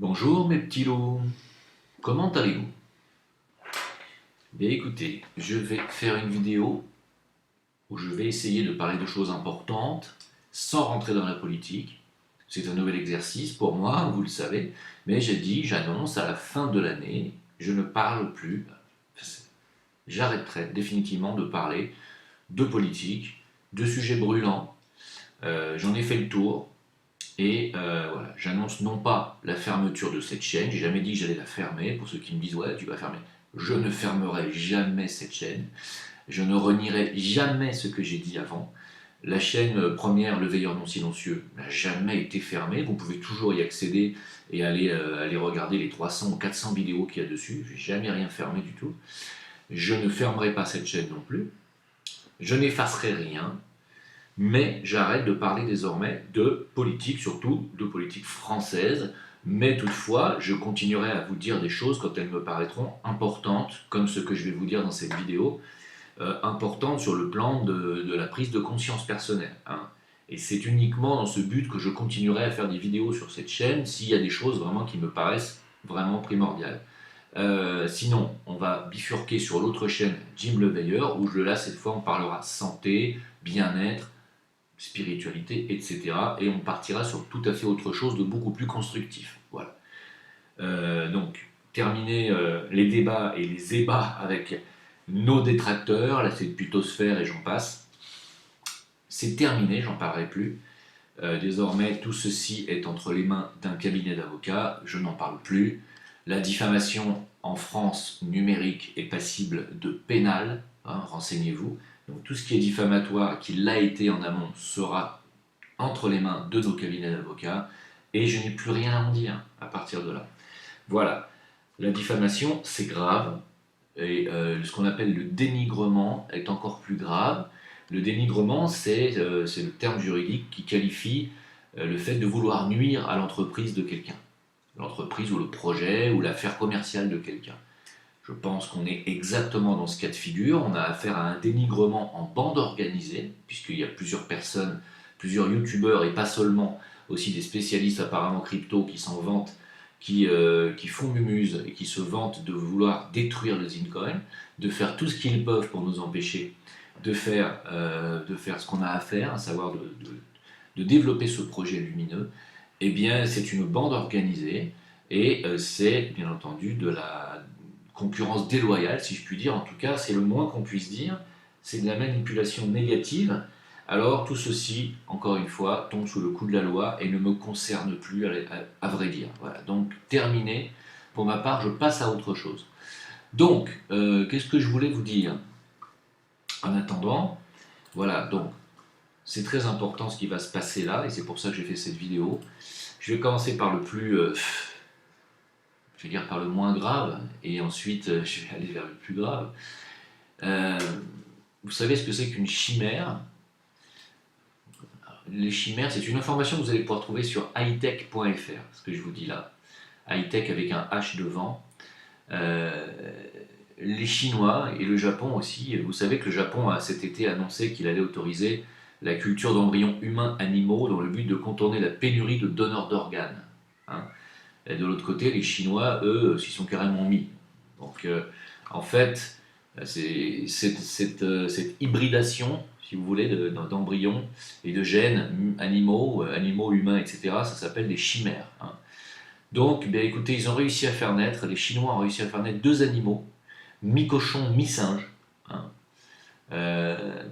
Bonjour mes petits loups, comment allez-vous? Bien écoutez, je vais faire une vidéo où je vais essayer de parler de choses importantes sans rentrer dans la politique. C'est un nouvel exercice pour moi, vous le savez, mais j'ai dit, j'annonce à la fin de l'année, je ne parle plus, j'arrêterai définitivement de parler de politique, de sujets brûlants. J'en ai fait le tour. Et voilà, j'annonce non pas la fermeture de cette chaîne, j'ai jamais dit que j'allais la fermer, pour ceux qui me disent ouais tu vas fermer, je ne fermerai jamais cette chaîne, je ne renierai jamais ce que j'ai dit avant. La chaîne première, Le Veilleur non silencieux, n'a jamais été fermée, vous pouvez toujours y accéder et aller regarder les 300 ou 400 vidéos qu'il y a dessus, j'ai jamais rien fermé du tout. Je ne fermerai pas cette chaîne non plus, je n'effacerai rien, mais j'arrête de parler désormais de politique, surtout de politique française, mais toutefois, je continuerai à vous dire des choses quand elles me paraîtront importantes, comme ce que je vais vous dire dans cette vidéo, importantes sur le plan de la prise de conscience personnelle. Hein. Et c'est uniquement dans ce but que je continuerai à faire des vidéos sur cette chaîne, s'il y a des choses vraiment qui me paraissent vraiment primordiales. Sinon, on va bifurquer sur l'autre chaîne, Jim Le Veilleur, où là, cette fois, on parlera santé, bien-être, spiritualité, etc. Et on partira sur tout à fait autre chose de beaucoup plus constructif. Voilà. Donc, terminer les débats et les ébats avec nos détracteurs, là c'est plutôt sphère et j'en passe. C'est terminé, j'en parlerai plus. Désormais, tout ceci est entre les mains d'un cabinet d'avocats, je n'en parle plus. La diffamation en France numérique est passible de pénal, hein, renseignez-vous. Donc tout ce qui est diffamatoire, qui l'a été en amont, sera entre les mains de nos cabinets d'avocats, et je n'ai plus rien à en dire à partir de là. Voilà, la diffamation, c'est grave, et ce qu'on appelle le dénigrement est encore plus grave. Le dénigrement, c'est le terme juridique qui qualifie le fait de vouloir nuire à l'entreprise de quelqu'un. L'entreprise ou le projet ou l'affaire commerciale de quelqu'un. Je pense qu'on est exactement dans ce cas de figure. On a affaire à un dénigrement en bande organisée, puisqu'il y a plusieurs personnes, plusieurs youtubeurs et pas seulement, aussi des spécialistes apparemment crypto qui s'en vantent, qui font mumuse et qui se vantent de vouloir détruire le Zincoin, de faire tout ce qu'ils peuvent pour nous empêcher de faire ce qu'on a à faire, à savoir de développer ce projet lumineux. Eh bien, c'est une bande organisée et c'est bien entendu de la concurrence déloyale, si je puis dire. En tout cas, c'est le moins qu'on puisse dire. C'est de la manipulation négative. Alors, tout ceci, encore une fois, tombe sous le coup de la loi et ne me concerne plus, à vrai dire. Voilà. Donc, terminé. Pour ma part, je passe à autre chose. Donc, qu'est-ce que je voulais vous dire? En attendant, voilà, donc, c'est très important ce qui va se passer là, et c'est pour ça que j'ai fait cette vidéo. Je vais commencer par le plus, je vais dire par le moins grave, et ensuite je vais aller vers le plus grave. Vous savez ce que c'est qu'une chimère? Les chimères, c'est une information que vous allez pouvoir trouver sur hightech.fr, ce que je vous dis là. Hightech avec un H devant. Les Chinois et le Japon aussi, vous savez que le Japon a cet été annoncé qu'il allait autoriser la culture d'embryons humains animaux dans le but de contourner la pénurie de donneurs d'organes. Hein. Et de l'autre côté, les Chinois, eux, s'y sont carrément mis. Donc, en fait, c'est cette hybridation, si vous voulez, d'embryons et de gènes animaux, humains, etc., ça s'appelle des chimères. Hein. Donc, bien, écoutez, ils ont réussi à faire naître, les Chinois ont réussi à faire naître deux animaux, mi-cochon, mi-singe. Hein.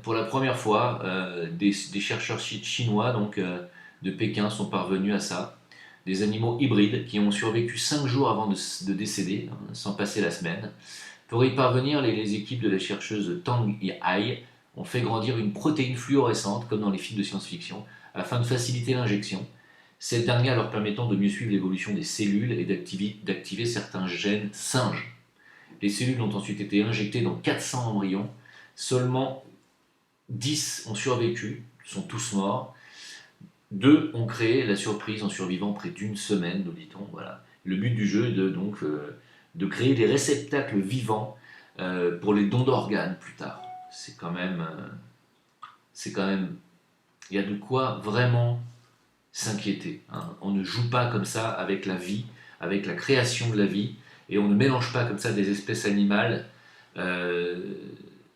Pour la première fois, des chercheurs chinois donc, de Pékin sont parvenus à ça. Des animaux hybrides qui ont survécu 5 jours avant de décéder, hein, sans passer la semaine. Pour y parvenir, les équipes de la chercheuse Tang Hai ont fait grandir une protéine fluorescente, comme dans les films de science-fiction, afin de faciliter l'injection. Cette dernière leur permettant de mieux suivre l'évolution des cellules et d'activer certains gènes singes. Les cellules ont ensuite été injectées dans 400 embryons. Seulement 10 ont survécu, sont tous morts. 2 ont créé la surprise en survivant près d'une semaine, nous dit-on. Voilà. Le but du jeu est de créer des réceptacles vivants pour les dons d'organes plus tard. C'est quand même, il y a de quoi vraiment s'inquiéter. Hein. On ne joue pas comme ça avec la vie, avec la création de la vie, et on ne mélange pas comme ça des espèces animales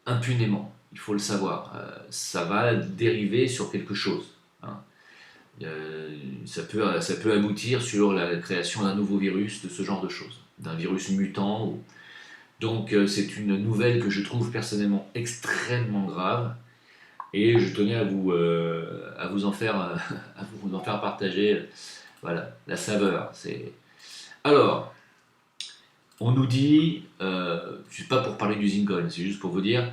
impunément, il faut le savoir. Ça va dériver sur quelque chose. Hein. Ça peut aboutir sur la création d'un nouveau virus, de ce genre de choses, d'un virus mutant. Donc c'est une nouvelle que je trouve personnellement extrêmement grave, et je tenais à vous en faire, à vous en faire partager voilà, la saveur. Alors, on nous dit, c'est pas pour parler d'usine Cohen, c'est juste pour vous dire,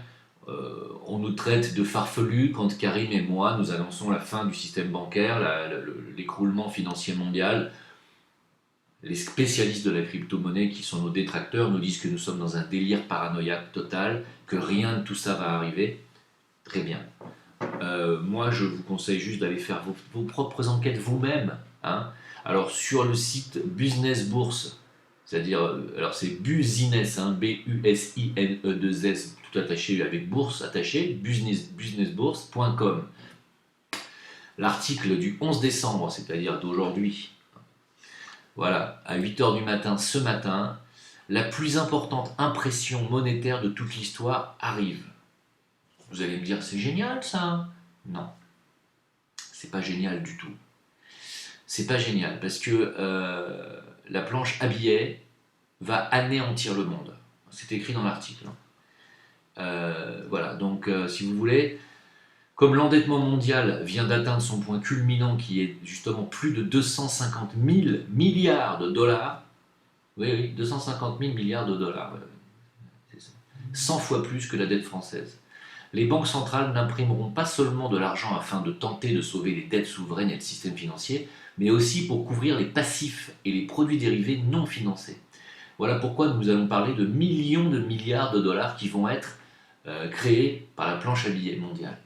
on nous traite de farfelus quand Karim et moi nous annonçons la fin du système bancaire, l'écroulement financier mondial. Les spécialistes de la crypto-monnaie, qui sont nos détracteurs, nous disent que nous sommes dans un délire paranoïaque total, que rien de tout ça va arriver. Très bien. Moi, je vous conseille juste d'aller faire vos propres enquêtes vous-même. Hein. Alors, sur le site Business Bourse, c'est-à-dire, alors c'est Busines, hein, B-U-S-I-N-E-2-S, tout attaché avec bourse attaché, businessbourse.com. L'article du 11 décembre, c'est-à-dire d'aujourd'hui, voilà, à 8h du matin, ce matin, la plus importante impression monétaire de toute l'histoire arrive. Vous allez me dire, c'est génial ça? Non, c'est pas génial du tout. C'est pas génial parce que la planche à billets va anéantir le monde. C'est écrit dans l'article. Voilà, donc si vous voulez, comme l'endettement mondial vient d'atteindre son point culminant qui est justement plus de 250 000 milliards de dollars, oui, 250 000 milliards de dollars, c'est ça. 100 fois plus que la dette française. Les banques centrales n'imprimeront pas seulement de l'argent afin de tenter de sauver les dettes souveraines et le système financier, mais aussi pour couvrir les passifs et les produits dérivés non financés. Voilà pourquoi nous allons parler de millions de milliards de dollars qui vont être créés par la planche à billets mondiale,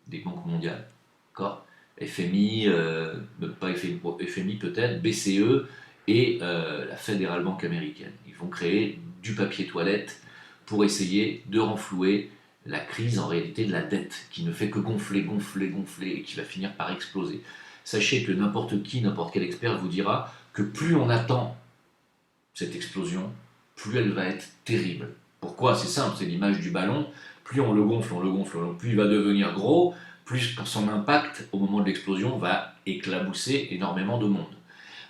des banques mondiales. D'accord ? FMI, pas FMI, FMI peut-être, BCE et la Federal Bank américaine. Ils vont créer du papier toilette pour essayer de renflouer la crise en réalité de la dette qui ne fait que gonfler, gonfler, gonfler et qui va finir par exploser. Sachez que n'importe qui, n'importe quel expert vous dira que plus on attend cette explosion, plus elle va être terrible. Pourquoi? C'est simple, c'est l'image du ballon. Plus on le gonfle, plus il va devenir gros, plus son impact au moment de l'explosion va éclabousser énormément de monde.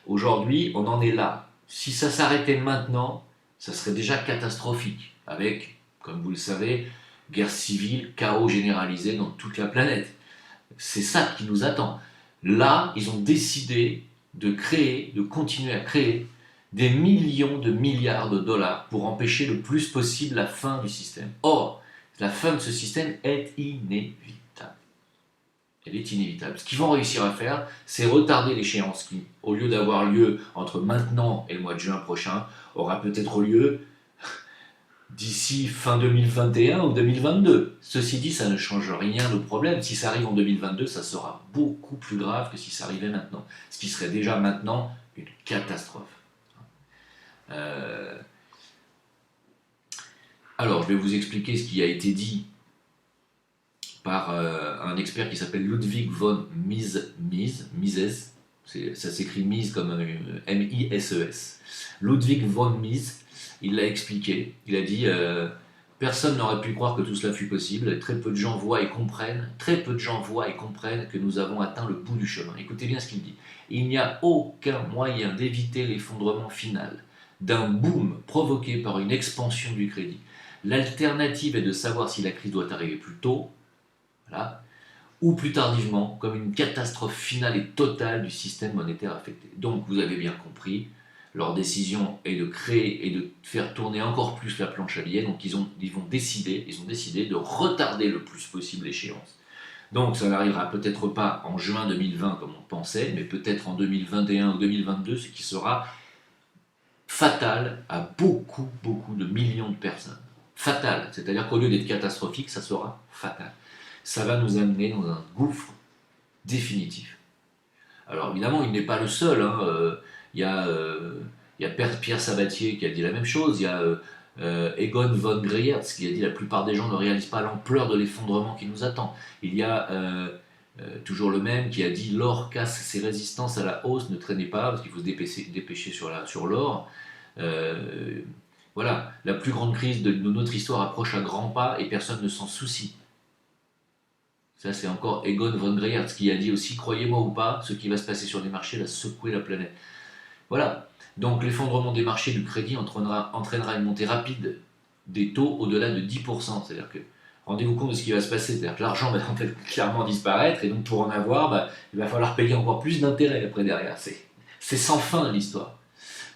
Aujourd'hui, on en est là. Si ça s'arrêtait maintenant, ça serait déjà catastrophique, avec, comme vous le savez, guerre civile, chaos généralisé dans toute la planète. C'est ça qui nous attend. Là, ils ont décidé de créer, de continuer à créer des millions de milliards de dollars pour empêcher le plus possible la fin du système. Or, la fin de ce système est inévitable. Elle est inévitable. Ce qu'ils vont réussir à faire, c'est retarder l'échéance qui, au lieu d'avoir lieu entre maintenant et le mois de juin prochain, aura peut-être lieu d'ici fin 2021 ou 2022. Ceci dit, ça ne change rien au problème. Si ça arrive en 2022, ça sera beaucoup plus grave que si ça arrivait maintenant. Ce qui serait déjà maintenant une catastrophe. Alors, je vais vous expliquer ce qui a été dit par un expert qui s'appelle Ludwig von Mises. Ça s'écrit Mises comme M-I-S-E-S. Ludwig von Mises, il l'a expliqué. Il a dit personne n'aurait pu croire que tout cela fût possible. Très peu de gens voient et comprennent que nous avons atteint le bout du chemin. Écoutez bien ce qu'il dit. Il n'y a aucun moyen d'éviter l'effondrement final d'un boom provoqué par une expansion du crédit. L'alternative est de savoir si la crise doit arriver plus tôt, voilà, ou plus tardivement, comme une catastrophe finale et totale du système monétaire affecté. Donc, vous avez bien compris, leur décision est de créer et de faire tourner encore plus la planche à billets. Donc, ils ont décidé de retarder le plus possible l'échéance. Donc, ça n'arrivera peut-être pas en juin 2020 comme on pensait, mais peut-être en 2021 ou 2022, ce qui sera fatal à beaucoup de millions de personnes. Fatal, c'est-à-dire qu'au lieu d'être catastrophique, ça sera fatal. Ça va nous amener dans un gouffre définitif. Alors évidemment, il n'est pas le seul. Il y a Pierre Sabatier qui a dit la même chose. Il y a Egon von Greyerz qui a dit la plupart des gens ne réalisent pas l'ampleur de l'effondrement qui nous attend. Il y a toujours le même, qui a dit l'or casse ses résistances à la hausse, ne traînez pas, parce qu'il faut se dépêcher sur l'or. Voilà, la plus grande crise de notre histoire approche à grands pas et personne ne s'en soucie. Ça, c'est encore Egon von Greyerz qui a dit aussi, croyez-moi ou pas, ce qui va se passer sur les marchés va secouer la planète. Voilà. Donc l'effondrement des marchés du crédit entraînera une montée rapide des taux au-delà de 10%. C'est-à-dire que, rendez-vous compte de ce qui va se passer. C'est-à-dire que l'argent va clairement disparaître et donc pour en avoir, il va falloir payer encore plus d'intérêts après derrière. C'est sans fin l'histoire.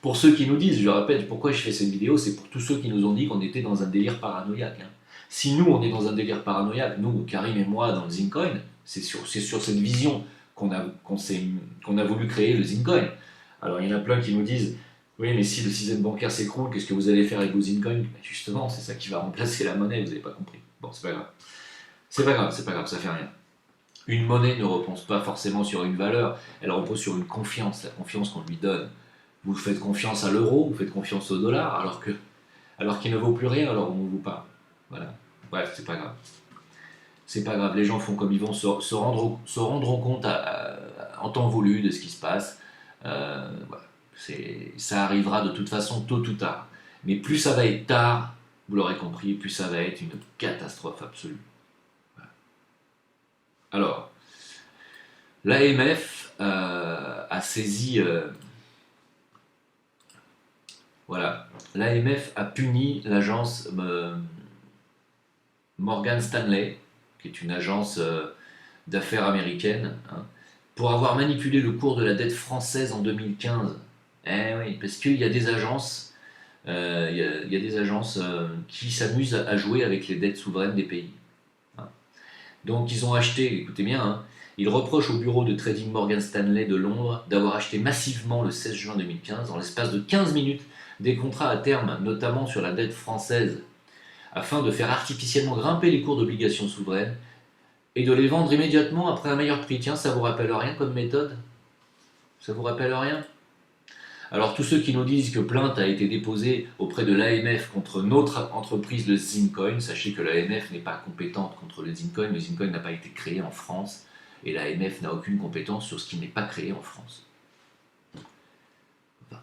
Pour ceux qui nous disent, je répète, pourquoi je fais cette vidéo, c'est pour tous ceux qui nous ont dit qu'on était dans un délire paranoïaque. Si nous, on est dans un délire paranoïaque, nous, Karim et moi, dans le Zincoin, c'est sur cette vision qu'on a voulu créer le Zincoin. Alors, il y en a plein qui nous disent, oui, mais si le système bancaire s'écroule, qu'est-ce que vous allez faire avec vos Zincoin? Justement, c'est ça qui va remplacer la monnaie, vous n'avez pas compris. Bon, c'est pas grave. C'est pas grave, ça fait rien. Une monnaie ne repose pas forcément sur une valeur, elle repose sur une confiance, la confiance qu'on lui donne. Vous faites confiance à l'euro, vous faites confiance au dollar, alors qu'il ne vaut plus rien, alors on ne vous parle. Voilà. Bref, c'est pas grave. C'est pas grave, les gens font comme ils vont, se rendront compte en temps voulu de ce qui se passe. Voilà. Ça arrivera de toute façon tôt ou tard. Mais plus ça va être tard, vous l'aurez compris, plus ça va être une catastrophe absolue. Voilà. Alors, l'AMF a saisi... Voilà, l'AMF a puni l'agence Morgan Stanley, qui est une agence d'affaires américaine, pour avoir manipulé le cours de la dette française en 2015. Eh oui, parce qu'il y a des agences, qui s'amusent à jouer avec les dettes souveraines des pays. Donc ils ont acheté, écoutez bien, ils reprochent au bureau de trading Morgan Stanley de Londres d'avoir acheté massivement le 16 juin 2015, dans l'espace de 15 minutes, des contrats à terme, notamment sur la dette française, afin de faire artificiellement grimper les cours d'obligations souveraines et de les vendre immédiatement après un meilleur prix. Tiens, ça vous rappelle rien comme méthode? Ça vous rappelle rien? Alors tous ceux qui nous disent que plainte a été déposée auprès de l'AMF contre notre entreprise, le Zincoin, sachez que l'AMF n'est pas compétente contre le Zincoin n'a pas été créé en France, et l'AMF n'a aucune compétence sur ce qui n'est pas créé en France. Enfin,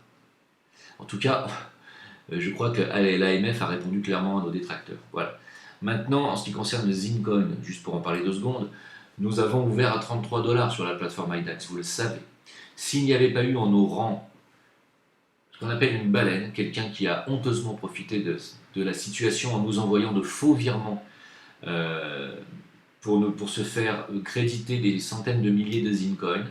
en tout cas, je crois que l'AMF a répondu clairement à nos détracteurs. Voilà. Maintenant, en ce qui concerne le Zincoin, juste pour en parler 2 secondes, nous avons ouvert à 33 $ sur la plateforme IDAX, vous le savez. S'il n'y avait pas eu en nos rangs ce qu'on appelle une baleine, quelqu'un qui a honteusement profité de la situation en nous envoyant de faux virements pour se faire créditer des centaines de milliers de Zincoin,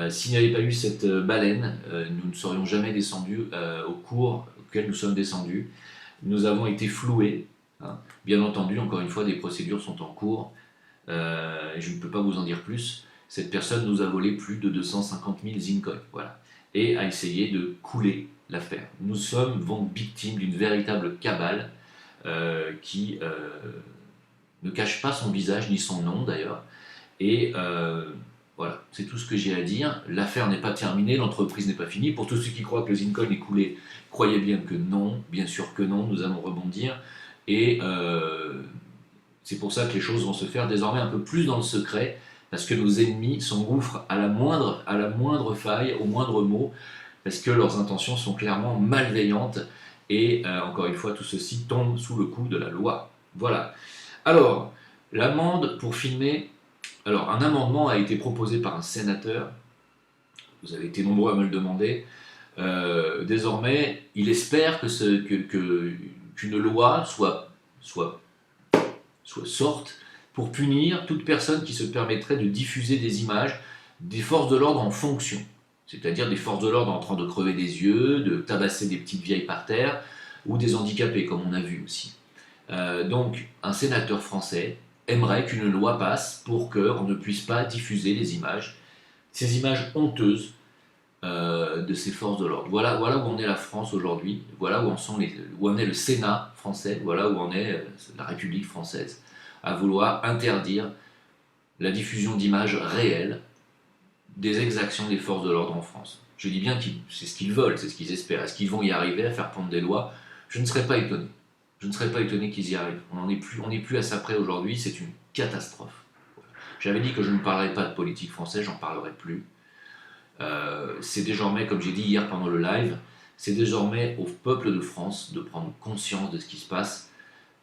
s'il n'y avait pas eu cette baleine, nous ne serions jamais descendus au cours auquel nous sommes descendus. Nous avons été floués. Bien entendu, encore une fois, des procédures sont en cours. Je ne peux pas vous en dire plus. Cette personne nous a volé plus de 250 000 Zincoin. Voilà. Et a essayé de couler l'affaire. Nous sommes donc victimes d'une véritable cabale qui ne cache pas son visage, ni son nom d'ailleurs. Et voilà, c'est tout ce que j'ai à dire. L'affaire n'est pas terminée, l'entreprise n'est pas finie. Pour tous ceux qui croient que le Zincoin est coulé, croyez bien que non, bien sûr que non, nous allons rebondir. Et c'est pour ça que les choses vont se faire désormais un peu plus dans le secret, parce que nos ennemis s'engouffrent à la moindre faille, au moindre mot, parce que leurs intentions sont clairement malveillantes, et encore une fois, tout ceci tombe sous le coup de la loi. Voilà. Alors, l'amende pour filmer... Alors, un amendement a été proposé par un sénateur, vous avez été nombreux à me le demander. Désormais, il espère qu'une loi sorte pour punir toute personne qui se permettrait de diffuser des images des forces de l'ordre en fonction. C'est-à-dire des forces de l'ordre en train de crever des yeux, de tabasser des petites vieilles par terre, ou des handicapés, comme on a vu aussi. Donc, un sénateur français aimerait qu'une loi passe pour qu'on ne puisse pas diffuser ces images honteuses de ces forces de l'ordre. Voilà où en est la France aujourd'hui, voilà où en est le Sénat français, voilà où en est la République française, à vouloir interdire la diffusion d'images réelles des exactions des forces de l'ordre en France. Je dis bien que c'est ce qu'ils veulent, c'est ce qu'ils espèrent. Est-ce qu'ils vont y arriver à faire prendre des lois? Je ne serais pas étonné. Je ne serais pas étonné qu'ils y arrivent. On n'est plus à ça près aujourd'hui, c'est une catastrophe. J'avais dit que je ne parlerais pas de politique française, j'en parlerai plus. C'est désormais, comme j'ai dit hier pendant le live, c'est désormais au peuple de France de prendre conscience de ce qui se passe.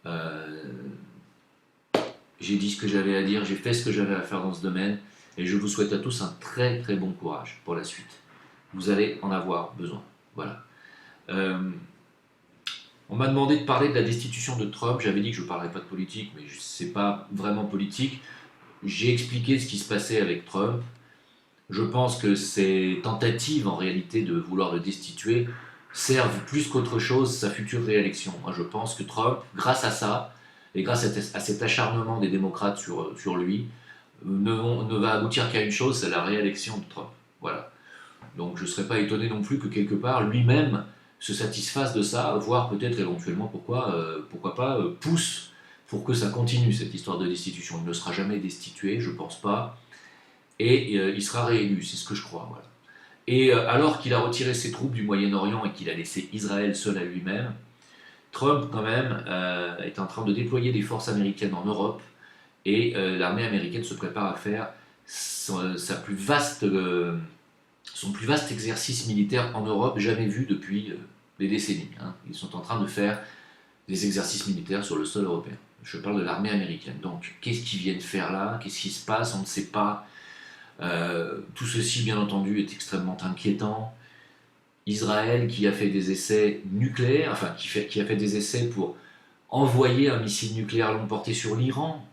Euh, j'ai dit ce que j'avais à dire, j'ai fait ce que j'avais à faire dans ce domaine, et je vous souhaite à tous un très très bon courage pour la suite. Vous allez en avoir besoin. Voilà. On m'a demandé de parler de la destitution de Trump. J'avais dit que je ne parlerais pas de politique, mais ce n'est pas vraiment politique. J'ai expliqué ce qui se passait avec Trump. Je pense que ces tentatives, en réalité, de vouloir le destituer, servent plus qu'autre chose sa future réélection. Moi, je pense que Trump, grâce à ça, et grâce à cet acharnement des démocrates sur lui, ne va aboutir qu'à une chose, c'est la réélection de Trump. Voilà. Donc je ne serais pas étonné non plus que quelque part, lui-même se satisfasse de ça, voire peut-être éventuellement, pourquoi pas, pousse pour que ça continue, cette histoire de destitution. Il ne sera jamais destitué, je ne pense pas, et il sera réélu, c'est ce que je crois. Voilà. Et alors qu'il a retiré ses troupes du Moyen-Orient et qu'il a laissé Israël seul à lui-même, Trump, quand même, est en train de déployer des forces américaines en Europe, et l'armée américaine se prépare à faire son plus vaste exercice militaire en Europe, jamais vu depuis des décennies. Hein. Ils sont en train de faire des exercices militaires sur le sol européen. Je parle de l'armée américaine. Donc, qu'est-ce qu'ils viennent faire là? Qu'est-ce qui se passe? On ne sait pas. Tout ceci, bien entendu, est extrêmement inquiétant. Israël, qui a fait des essais nucléaires, enfin, qui a fait des essais pour envoyer un missile nucléaire long porté sur l'Iran.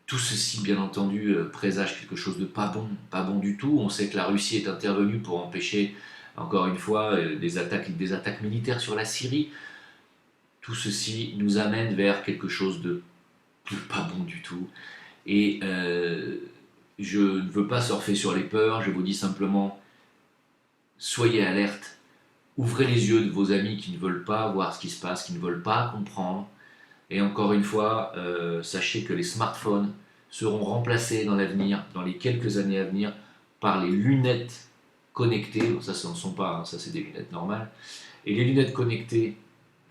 Tout ceci, bien entendu, présage quelque chose de pas bon du tout. On sait que la Russie est intervenue pour empêcher, encore une fois, des attaques militaires sur la Syrie. Tout ceci nous amène vers quelque chose de pas bon du tout. Et je ne veux pas surfer sur les peurs, je vous dis simplement, soyez alertes, ouvrez les yeux de vos amis qui ne veulent pas voir ce qui se passe, qui ne veulent pas comprendre. Et encore une fois, sachez que les smartphones seront remplacés dans l'avenir, dans les quelques années à venir, par les lunettes connectées. Bon, ça, ce ne sont pas, hein, ça c'est des lunettes normales. Et les lunettes connectées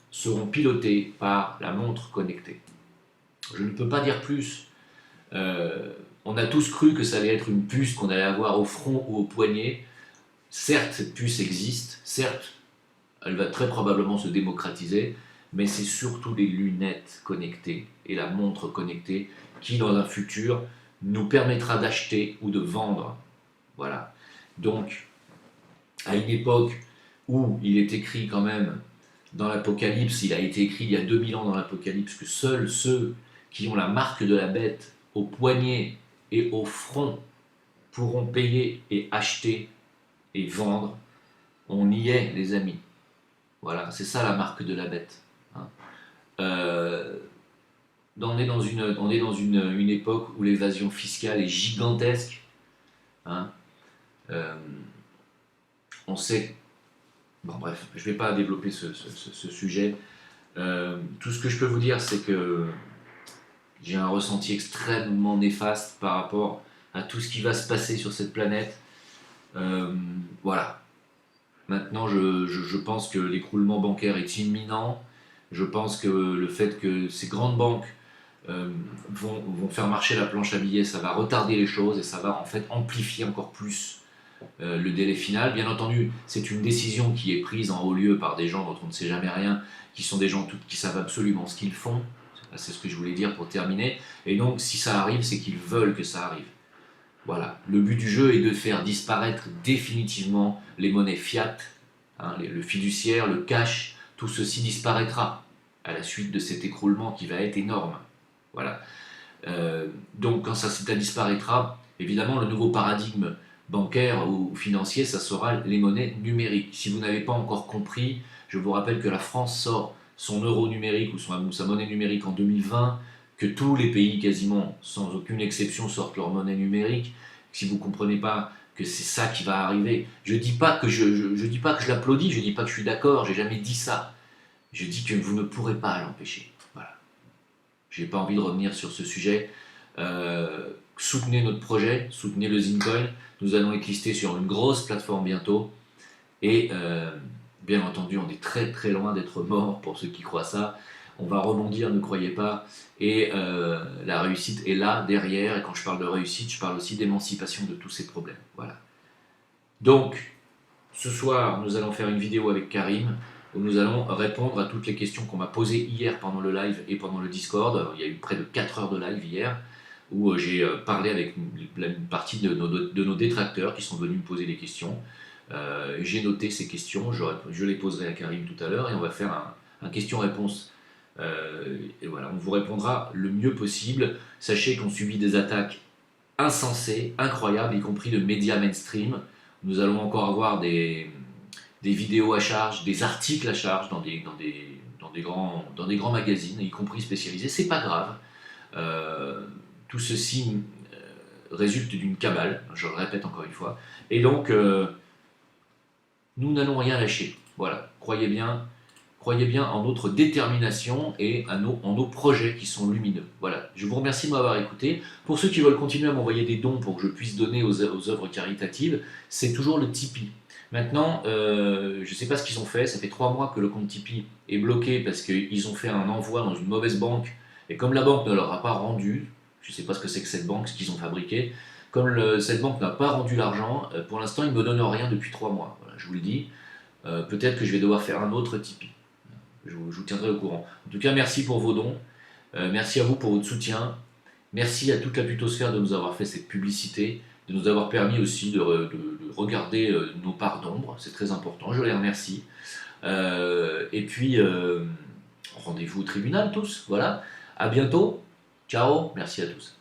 seront pilotées par la montre connectée. Je ne peux pas dire plus. On a tous cru que ça allait être une puce qu'on allait avoir au front ou au poignet. Certes, cette puce existe. Certes, elle va très probablement se démocratiser. Mais c'est surtout les lunettes connectées et la montre connectée qui, dans un futur, nous permettra d'acheter ou de vendre. Voilà. Donc, à une époque où il est écrit quand même dans l'Apocalypse, il a été écrit il y a 2000 ans dans l'Apocalypse, que seuls ceux qui ont la marque de la bête au poignet et au front pourront payer et acheter et vendre. On y est, les amis. Voilà, c'est ça la marque de la bête. Hein. On est dans une époque où l'évasion fiscale est gigantesque. Hein. On sait... Bon bref, je ne vais pas développer ce sujet. Tout ce que je peux vous dire, c'est que j'ai un ressenti extrêmement néfaste par rapport à tout ce qui va se passer sur cette planète. Voilà. Maintenant, je pense que l'écroulement bancaire est imminent. Je pense que le fait que ces grandes banques vont faire marcher la planche à billets, ça va retarder les choses et ça va en fait amplifier encore plus le délai final. Bien entendu, c'est une décision qui est prise en haut lieu par des gens dont on ne sait jamais rien, qui sont des gens qui savent absolument ce qu'ils font. C'est ce que je voulais dire pour terminer. Et donc, si ça arrive, c'est qu'ils veulent que ça arrive. Voilà. Le but du jeu est de faire disparaître définitivement les monnaies fiat, hein, le fiduciaire, le cash, tout ceci disparaîtra à la suite de cet écroulement qui va être énorme. Voilà. Donc quand ça disparaîtra, évidemment le nouveau paradigme bancaire ou financier, ça sera les monnaies numériques. Si vous n'avez pas encore compris, je vous rappelle que la France sort son euro numérique ou sa monnaie numérique en 2020, que tous les pays quasiment, sans aucune exception, sortent leur monnaie numérique. Si vous ne comprenez pas que c'est ça qui va arriver, je ne dis pas que je dis pas que je l'applaudis, je ne dis pas que je suis d'accord, j'ai jamais dit ça. Je dis que vous ne pourrez pas l'empêcher. Voilà. Je n'ai pas envie de revenir sur ce sujet. Soutenez notre projet, soutenez le Zincoin. Nous allons être listés sur une grosse plateforme bientôt. Et bien entendu, on est très très loin d'être mort pour ceux qui croient ça. On va rebondir, ne croyez pas. Et la réussite est là, derrière. Et quand je parle de réussite, je parle aussi d'émancipation de tous ces problèmes. Voilà. Donc, ce soir, nous allons faire une vidéo avec Karim où nous allons répondre à toutes les questions qu'on m'a posées hier pendant le live et pendant le Discord. Il y a eu près de 4 heures de live hier où j'ai parlé avec une partie de nos détracteurs qui sont venus me poser des questions. J'ai noté ces questions, je les poserai à Karim tout à l'heure et on va faire un question-réponse. Et voilà, on vous répondra le mieux possible. Sachez qu'on subit des attaques insensées, incroyables, y compris de médias mainstream. Nous allons encore avoir des vidéos à charge, des articles à charge dans des grands magazines, y compris spécialisés. C'est pas grave. Tout ceci résulte d'une cabale, je le répète encore une fois. Et donc, nous n'allons rien lâcher. Voilà, croyez bien en notre détermination et en nos projets qui sont lumineux. Voilà, je vous remercie de m'avoir écouté. Pour ceux qui veulent continuer à m'envoyer des dons pour que je puisse donner aux œuvres caritatives, c'est toujours le Tipeee. Maintenant, je ne sais pas ce qu'ils ont fait, ça fait 3 mois que le compte Tipeee est bloqué parce qu'ils ont fait un envoi dans une mauvaise banque, et comme la banque ne leur a pas rendu, je ne sais pas ce que c'est que cette banque, ce qu'ils ont fabriqué, comme cette banque n'a pas rendu l'argent, pour l'instant ils ne me donnent rien depuis 3 mois, voilà, je vous le dis. Peut-être que je vais devoir faire un autre Tipeee. Je vous tiendrai au courant. En tout cas, merci pour vos dons. Merci à vous pour votre soutien. Merci à toute la Plutosphère de nous avoir fait cette publicité, de nous avoir permis aussi de regarder nos parts d'ombre. C'est très important, je les remercie. Et puis, rendez-vous au tribunal tous. Voilà. À bientôt. Ciao. Merci à tous.